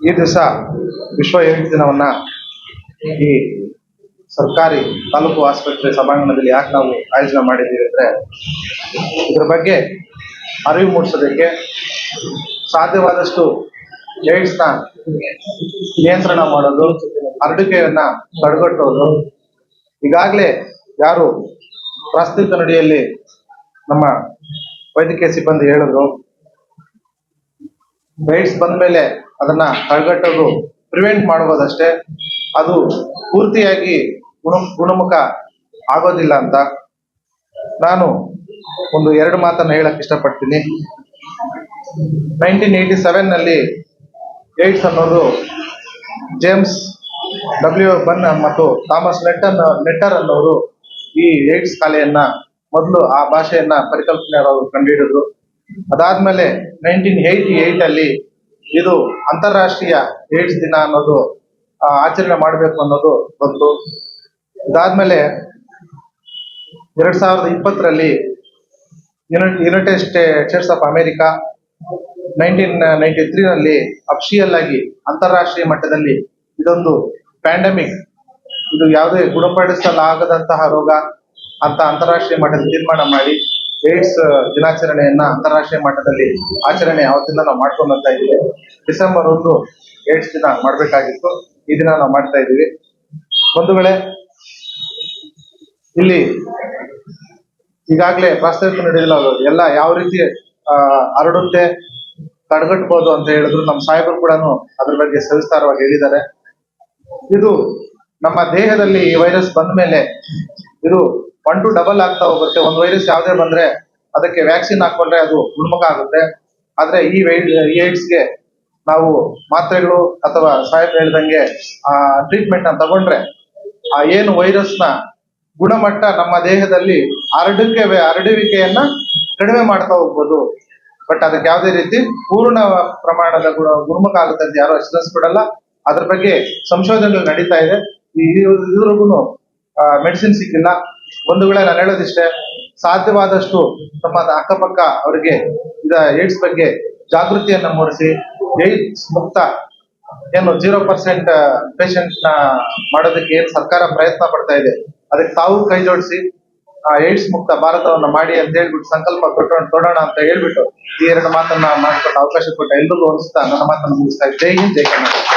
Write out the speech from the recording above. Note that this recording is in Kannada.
ಈ ದಿವಸ ವಿಶ್ವ ಏಡ್ಸ್ ದಿನವನ್ನ ಈ ಸರ್ಕಾರಿ ತಾಲೂಕು ಆಸ್ಪತ್ರೆ ಸಭಾಂಗಣದಲ್ಲಿ ಯಾಕೆ ನಾವು ಆಯೋಜನೆ ಮಾಡಿದ್ದೀವಿ ಅಂದ್ರೆ ಇದ್ರ ಬಗ್ಗೆ ಅರಿವು ಮೂಡಿಸೋದಕ್ಕೆ, ಸಾಧ್ಯವಾದಷ್ಟು ಏಡ್ಸ್ನ ನಿಯಂತ್ರಣ ಮಾಡೋದು, ಹರಡುವಿಕೆಯನ್ನ ತಡೆಗಟ್ಟೋದು. ಈಗಾಗಲೇ ಯಾರು ಪ್ರಾಸ್ತಾವಿಕ ನುಡಿಯಲ್ಲಿ ನಮ್ಮ ವೈದ್ಯಕೀಯ ಸಿಬ್ಬಂದಿ ಹೇಳಿದ್ರು, ಏಡ್ಸ್ ಬಂದ ಮೇಲೆ ಅದನ್ನ ತಡೆಗಟ್ಟೋದು ಪ್ರಿವೆಂಟ್ ಮಾಡಬಹುದಷ್ಟೇ, ಅದು ಪೂರ್ತಿಯಾಗಿ ಗುಣಮುಖ ಆಗೋದಿಲ್ಲ ಅಂತ. ನಾನು ಒಂದು ಎರಡು ಮಾತನ್ನ ಹೇಳಕ್ ಇಷ್ಟಪಡ್ತೀನಿ. 1987 ನಲ್ಲಿ ಏಡ್ಸ್ ಅನ್ನೋದು ಜೇಮ್ಸ್ ಡಬ್ಲ್ಯೂ ಬನ್ ಮತ್ತು ಥಾಮಸ್ ನೆಟ್ಟರ್ ಅನ್ನೋರು ಈ ಏಡ್ಸ್ ಕಾಲೆಯನ್ನ ಮೊದಲು ಆ ಭಾಷೆಯನ್ನ ಪರಿಕಲ್ಪನೆ ಕಂಡುಹಿಡಿದ್ರು. ಅದಾದ್ಮೇಲೆ 1988 ಅಲ್ಲಿ ಇದು ಅಂತಾರಾಷ್ಟ್ರೀಯ ಏಡ್ಸ್ ದಿನ ಅನ್ನೋದು ಆಚರಣೆ ಮಾಡಬೇಕು ಅನ್ನೋದು ಬಂತು. ಇದಾದ್ಮೇಲೆ 2020ರಲ್ಲಿ ಯುನೈಟೆಡ್ ಸ್ಟೇಟ್ಸ್ ಆಫ್ ಅಮೆರಿಕಾ 1993 ನಲ್ಲಿ ಅಫಿಷಿಯಲ್ ಆಗಿ ಅಂತಾರಾಷ್ಟ್ರೀಯ ಮಟ್ಟದಲ್ಲಿ ಇದೊಂದು ಪ್ಯಾಂಡಮಿಕ್, ಇದು ಯಾವುದೇ ಗುಣಪಡಿಸಲಾಗದಂತಹ ರೋಗ ಅಂತ ಅಂತಾರಾಷ್ಟ್ರೀಯ ಮಟ್ಟದಲ್ಲಿ ತೀರ್ಮಾನ ಮಾಡಿ ಏಡ್ಸ್ ದಿನಾಚರಣೆಯನ್ನ ಅಂತಾರಾಷ್ಟ್ರೀಯ ಮಟ್ಟದಲ್ಲಿ ಆಚರಣೆ ಅವತ್ತಿಂದ ನಾವು ಮಾಡ್ಕೊಂಡು ಬರ್ತಾ ಇದ್ದೀವಿ. ಡಿಸೆಂಬರ್ 1 ಏಡ್ಸ್ ದಿನ ಮಾಡ್ಬೇಕಾಗಿತ್ತು, ಈ ದಿನ ನಾವು ಮಾಡ್ತಾ ಇದ್ದೀವಿ. ಬಂಧುಗಳೇ, ಇಲ್ಲಿ ಈಗಾಗಲೇ ಪ್ರಾಸ್ತಾವಿಕ ನುಡಿಯಲ್ಲಿ ಎಲ್ಲ ಯಾವ ರೀತಿ ಹರಡುತ್ತೆ, ತಡೆಗಟ್ಟಬಹುದು ಅಂತ ಹೇಳಿದ್ರು. ನಮ್ಮ ಸಾಹೇಬರು ಕೂಡ ಅದ್ರ ಬಗ್ಗೆ ಸವಿಸ್ತಾರವಾಗಿ ಹೇಳಿದ್ದಾರೆ. ಇದು ನಮ್ಮ ದೇಹದಲ್ಲಿ ಈ ವೈರಸ್ ಬಂದ ಮೇಲೆ ಇದು 1 to ಡಬಲ್ ಆಗ್ತಾ ಹೋಗುತ್ತೆ. ಒಂದು ವೈರಸ್ ಯಾವುದೇ ಬಂದ್ರೆ ಅದಕ್ಕೆ ವ್ಯಾಕ್ಸಿನ್ ಹಾಕೊಂಡ್ರೆ ಅದು ಗುಣಮುಖ ಆಗುತ್ತೆ. ಆದ್ರೆ ಈ ಏಡ್ಸ್ಗೆ ನಾವು ಮಾತ್ರೆಗಳು ಅಥವಾ ಸಾಹೇಬ್ ಹೇಳ್ದಂಗೆ ಟ್ರೀಟ್ಮೆಂಟ್ ನ ತಗೊಂಡ್ರೆ ಆ ಏನು ವೈರಸ್ನ ಗುಣಮಟ್ಟ ನಮ್ಮ ದೇಹದಲ್ಲಿ ಹರಡುವಿಕೆಯನ್ನ ಕಡಿಮೆ ಮಾಡ್ತಾ ಹೋಗ್ಬೋದು. ಬಟ್ ಅದಕ್ಕೆ ಯಾವುದೇ ರೀತಿ ಪೂರ್ಣ ಪ್ರಮಾಣದ ಗುಣಮುಖ ಆಗುತ್ತೆ ಅಂತ ಯಾರು ಅಶ್ಯೂರೆನ್ಸ್ ಕೊಡಲ್ಲ. ಅದ್ರ ಬಗ್ಗೆ ಸಂಶೋಧನೆಗಳು ನಡೀತಾ ಇದೆ. ಇದ್ರಿಗೂ ಮೆಡಿಸಿನ್ ಸಿಕ್ಕಿಲ್ಲ. ಬಂಧುಗಳೇ, ನಾನು ಹೇಳೋದಿಷ್ಟೇ, ಸಾಧ್ಯವಾದಷ್ಟು ತಮ್ಮ ಅಕ್ಕಪಕ್ಕ ಅವರಿಗೆ ಏಡ್ಸ್ ಬಗ್ಗೆ ಜಾಗೃತಿಯನ್ನ ಮೂಡಿಸಿ, ಏಡ್ಸ್ ಮುಕ್ತ ಏನು 0% ಪೇಷಂಟ್ ನ ಮಾಡೋದಕ್ಕೆ ಏನು ಸರ್ಕಾರ ಪ್ರಯತ್ನ ಪಡ್ತಾ ಇದೆ, ಅದಕ್ಕೆ ತಾವು ಕೈ ಜೋಡಿಸಿ ಏಡ್ಸ್ ಮುಕ್ತ ಭಾರತವನ್ನ ಮಾಡಿ ಅಂತ ಹೇಳ್ಬಿಟ್ಟು ಸಂಕಲ್ಪ ತೊಡೋಣ ಅಂತ ಹೇಳ್ಬಿಟ್ಟು ಈ ಎರಡು ಮಾತನ್ನ ಮಾಡಿಕೊಟ್ಟ ಅವಕಾಶ ಕೊಟ್ಟ ಎಲ್ರಿಗೂ ಅನಿಸ್ತಾ ನನ್ನ ಮಾತನ್ನು ಮುಗಿಸ್ತಾ ಇದ್ದೆ. ಜೈ ಹಿಂದ್, ಜೈ ಕರ್ನಾಟಕ.